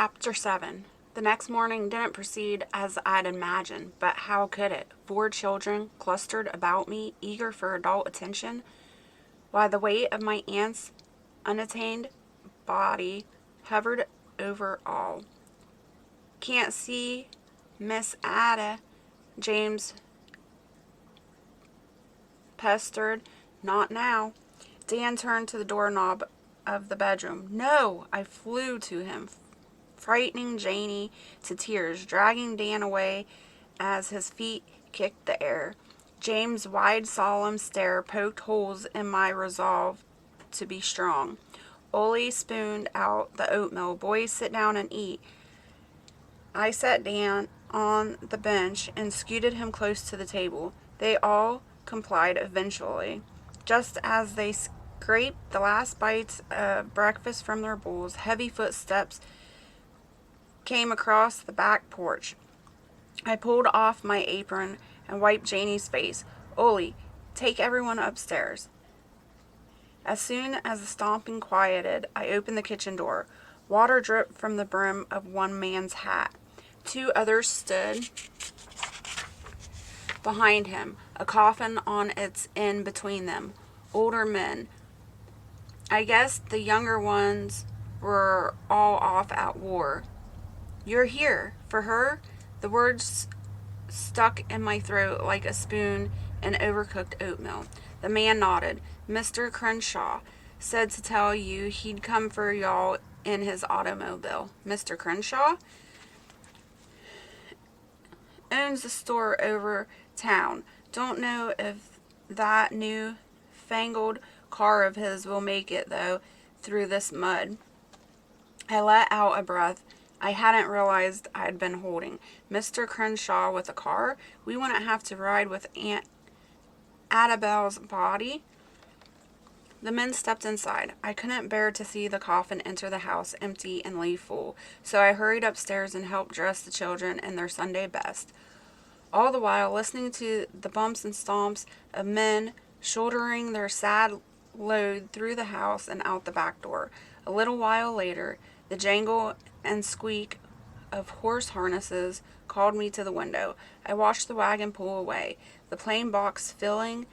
Chapter 7. The next morning didn't proceed as I'd imagined, but how could it? 4 children clustered about me, eager for adult attention, while the weight of my aunt's unattained body hovered over all. "Can't see Miss Ada," James pestered. "Not now." Dan turned to the doorknob of the bedroom. "No!" I flew to him, frightening Janie to tears, dragging Dan away as his feet kicked the air. James' wide, solemn stare poked holes in my resolve to be strong. Ole spooned out the oatmeal. "Boys, sit down and eat." I sat Dan on the bench and scooted him close to the table. They all complied eventually. Just as they scraped the last bites of breakfast from their bowls, heavy footsteps came across the back porch. I pulled off my apron and wiped Janie's face. "Ole, take everyone upstairs." As soon as the stomping quieted, I opened the kitchen door. Water dripped from the brim of one man's hat. 2 others stood behind him, a coffin on its end between them. Older men. I guess the younger ones were all off at war. "You're here for her?" The words stuck in my throat like a spoon in overcooked oatmeal. The man nodded. "Mr. Crenshaw said to tell you he'd come for y'all in his automobile." "Mr. Crenshaw?" "Owns the store over town. Don't know if that new fangled car of his will make it, though, through this mud." I let out a breath I hadn't realized I'd been holding. "Mr. Crenshaw with a car? We wouldn't have to ride with Aunt Annabelle's body." The men stepped inside. I couldn't bear to see the coffin enter the house empty and leave full, so I hurried upstairs and helped dress the children in their Sunday best, all the while listening to the bumps and stomps of men shouldering their sad load through the house and out the back door. A little while later, the jangle and squeak of horse harnesses called me to the window. I watched the wagon pull away, the plain box filling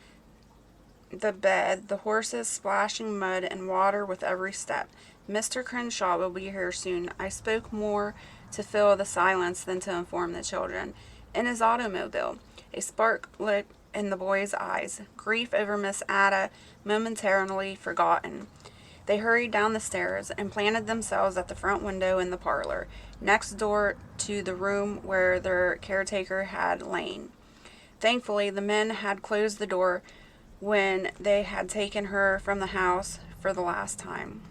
the bed, the horses splashing mud and water with every step. "Mr. Crenshaw will be here soon." I spoke more to fill the silence than to inform the children. "In his automobile." A spark lit in the boys' eyes, grief over Miss Ada momentarily forgotten. They hurried down the stairs and planted themselves at the front window in the parlor, next door to the room where their caretaker had lain. Thankfully, the men had closed the door when they had taken her from the house for the last time.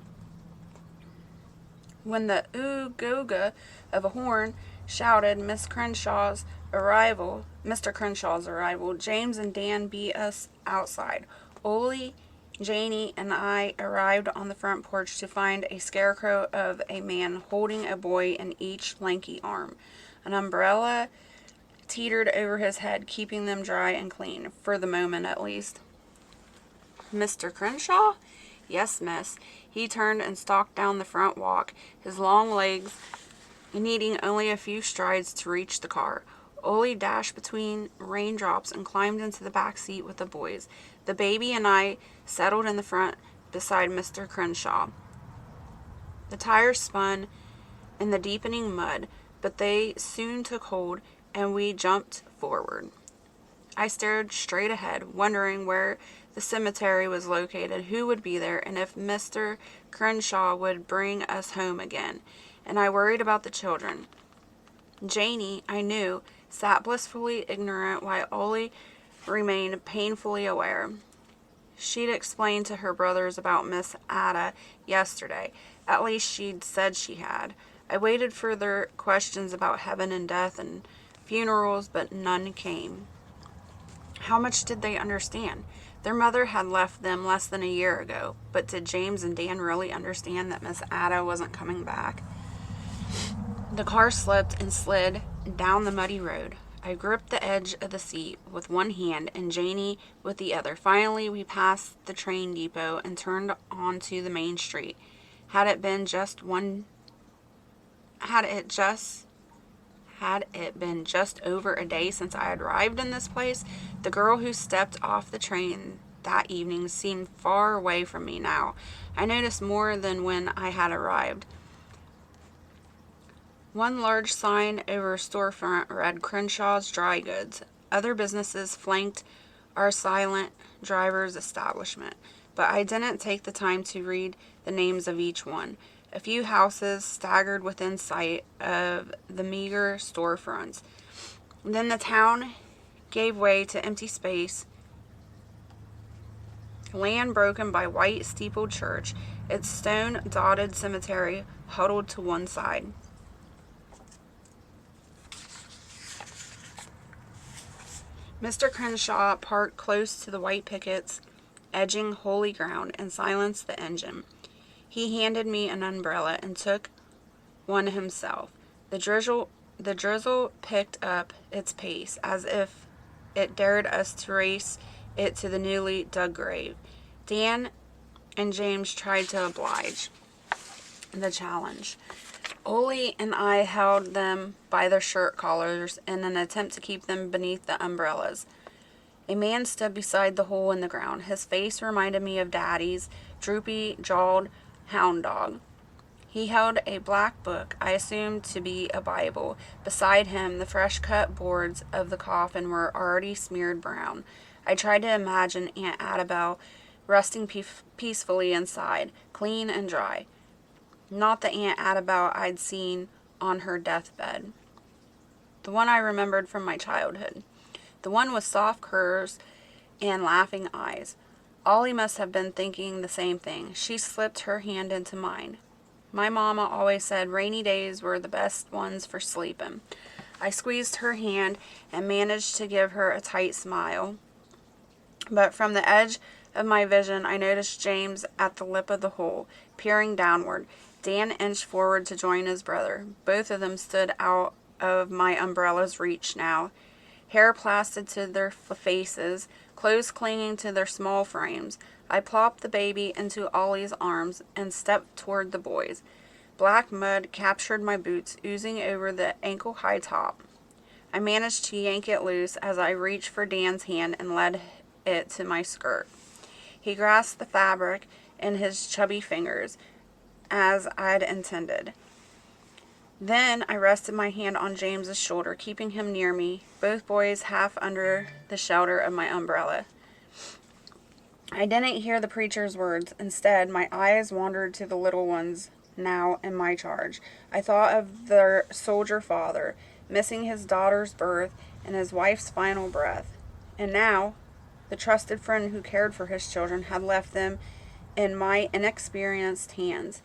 When the ooh-goga of a horn shouted Mr. Crenshaw's arrival, James and Dan beat us outside. Ole, Janie, and I arrived on the front porch to find a scarecrow of a man holding a boy in each lanky arm. An umbrella teetered over his head, keeping them dry and clean, for the moment at least. "Mr. Crenshaw?" "Yes, miss." He turned and stalked down the front walk, his long legs needing only a few strides to reach the car. Ole dashed between raindrops and climbed into the back seat with the boys. The baby and I settled in the front beside Mr. Crenshaw. The tires spun in the deepening mud, but they soon took hold, and we jumped forward. I stared straight ahead, wondering where the cemetery was located, who would be there, and if Mr. Crenshaw would bring us home again. And I worried about the children. Janie, I knew, sat blissfully ignorant while Ole remained painfully aware. She'd explained to her brothers about Miss Ada yesterday. At least she'd said she had. I waited for their questions about heaven and death and funerals, but none came. How much did they understand? Their mother had left them less than a year ago, but did James and Dan really understand that Miss Ada wasn't coming back? The car slipped and slid down the muddy road. I gripped the edge of the seat with one hand and Janie with the other. Finally, we passed the train depot and turned onto the main street. Had it had it been just over a day since I had arrived in this place, the girl who stepped off the train that evening seemed far away from me now. I noticed more than when I had arrived. One large sign over a storefront read Crenshaw's Dry Goods. Other businesses flanked our silent driver's establishment, but I didn't take the time to read the names of each one. A few houses staggered within sight of the meager storefronts. Then the town gave way to empty space, land broken by white steepled church, its stone-dotted cemetery huddled to one side. Mr. Crenshaw parked close to the white pickets edging holy ground and silenced the engine. He handed me an umbrella and took one himself. The drizzle picked up its pace, as if it dared us to race it to the newly dug grave. Dan and James tried to oblige the challenge. Ole and I held them by their shirt collars in an attempt to keep them beneath the umbrellas. A man stood beside the hole in the ground. His face reminded me of Daddy's droopy-jawed hound dog. He held a black book, I assumed to be a Bible. Beside him, the fresh-cut boards of the coffin were already smeared brown. I tried to imagine Aunt Annabelle resting peacefully inside, clean and dry. Not the Aunt Annabelle I'd seen on her deathbed. The one I remembered from my childhood. The one with soft curves and laughing eyes. Ollie must have been thinking the same thing. She slipped her hand into mine. My mama always said rainy days were the best ones for sleeping. I squeezed her hand and managed to give her a tight smile. But from the edge of my vision, I noticed James at the lip of the hole, peering downward. Dan inched forward to join his brother. Both of them stood out of my umbrella's reach now, hair plastered to their faces, clothes clinging to their small frames. I plopped the baby into Ollie's arms and stepped toward the boys. Black mud captured my boots, oozing over the ankle-high top. I managed to yank it loose as I reached for Dan's hand and led it to my skirt. He grasped the fabric in his chubby fingers, as I'd intended. Then I rested my hand on James's shoulder, keeping him near me, both boys half under the shelter of my umbrella. I didn't hear the preacher's words. Instead, my eyes wandered to the little ones now in my charge. I thought of their soldier father, missing his daughter's birth and his wife's final breath. And now, the trusted friend who cared for his children had left them in my inexperienced hands.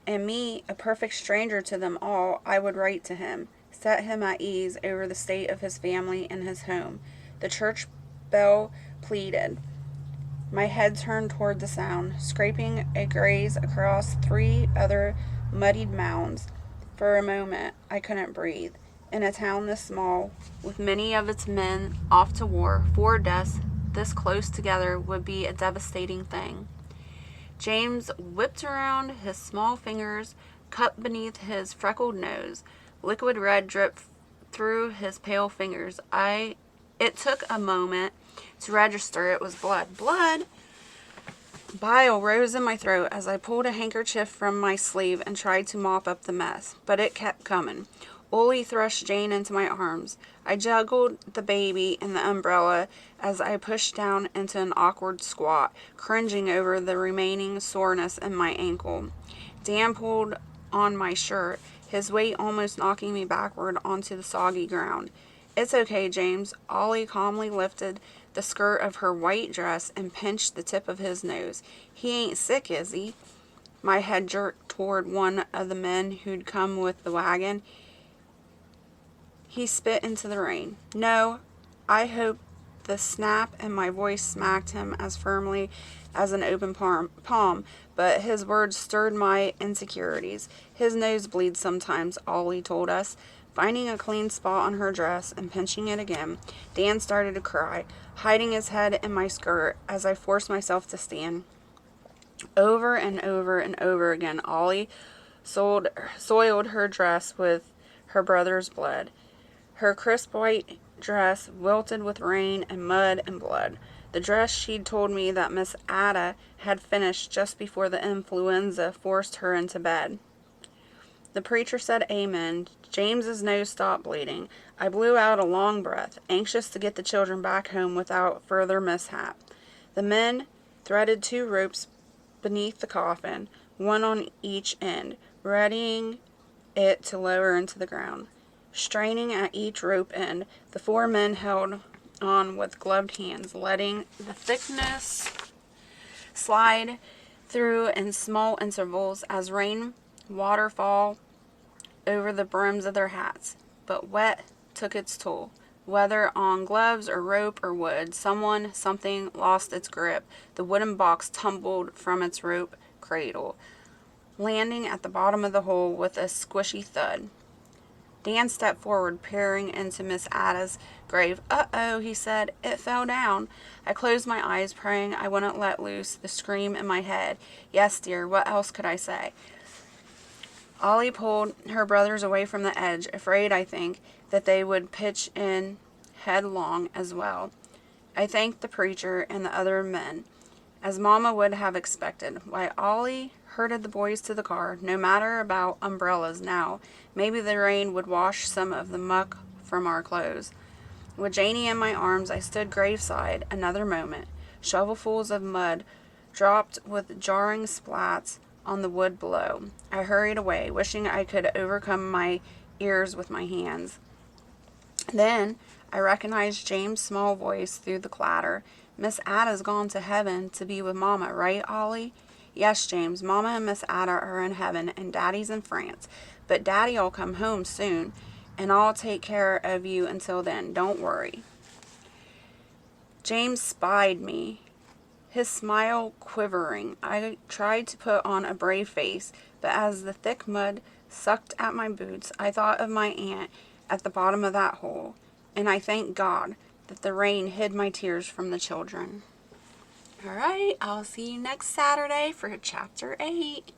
And me, a perfect stranger to them all, I would write to him, set him at ease over the state of his family and his home. The church bell pleaded. My head turned toward the sound, scraping a graze across 3 other muddied mounds. For a moment, I couldn't breathe. In a town this small, with many of its men off to war, 4 deaths this close together would be a devastating thing. James whipped around his small fingers, cupped beneath his freckled nose. Liquid red dripped through his pale fingers. It took a moment to register it was blood. Blood! Bile rose in my throat as I pulled a handkerchief from my sleeve and tried to mop up the mess, but it kept coming. Ole thrust Jane into my arms. I juggled the baby and the umbrella as I pushed down into an awkward squat, cringing over the remaining soreness in my ankle. Dan pulled on my shirt, his weight almost knocking me backward onto the soggy ground. "It's okay, James." Ollie calmly lifted the skirt of her white dress and pinched the tip of his nose. "He ain't sick, is he?" My head jerked toward one of the men who'd come with the wagon. He spit into the rain. "No." I hoped the snap in my voice smacked him as firmly as an open palm, but his words stirred my insecurities. "His nose bleeds sometimes," Ollie told us, finding a clean spot on her dress and pinching it again. Dan started to cry, hiding his head in my skirt as I forced myself to stand. Over and over and over again, Ollie soiled her dress with her brother's blood. Her crisp white dress wilted with rain and mud and blood. The dress she'd told me that Miss Ada had finished just before the influenza forced her into bed. The preacher said amen. James's nose stopped bleeding. I blew out a long breath, anxious to get the children back home without further mishap. The men threaded 2 ropes beneath the coffin, one on each end, readying it to lower into the ground. Straining at each rope end, the 4 men held on with gloved hands, letting the thickness slide through in small intervals as rain water fall over the brims of their hats. But wet took its toll. Whether on gloves or rope or wood, something lost its grip. The wooden box tumbled from its rope cradle, landing at the bottom of the hole with a squishy thud. Dan stepped forward, peering into Miss Ada's grave. "Uh-oh," he said. "It fell down." I closed my eyes, praying I wouldn't let loose the scream in my head. Yes, dear, what else could I say? Ollie pulled her brothers away from the edge, afraid, I think, that they would pitch in headlong as well. I thanked the preacher and the other men, as Mama would have expected. Why, Ollie herded the boys to the car. No matter about umbrellas now. Maybe the rain would wash some of the muck from our clothes. With Janie in my arms, I stood graveside another moment. Shovelfuls of mud dropped with jarring splats on the wood below. I hurried away, wishing I could overcome my ears with my hands. Then I recognized James' small voice through the clatter. "Miss Ada's gone to heaven to be with Mama, right, Ollie?" "Yes, James. Mama and Miss Ada are in heaven, and Daddy's in France. But Daddy'll come home soon, and I'll take care of you until then. Don't worry." James spied me, his smile quivering. I tried to put on a brave face, but as the thick mud sucked at my boots, I thought of my aunt at the bottom of that hole, and I thanked God that the rain hid my tears from the children. All right, I'll see you next Saturday for Chapter 8.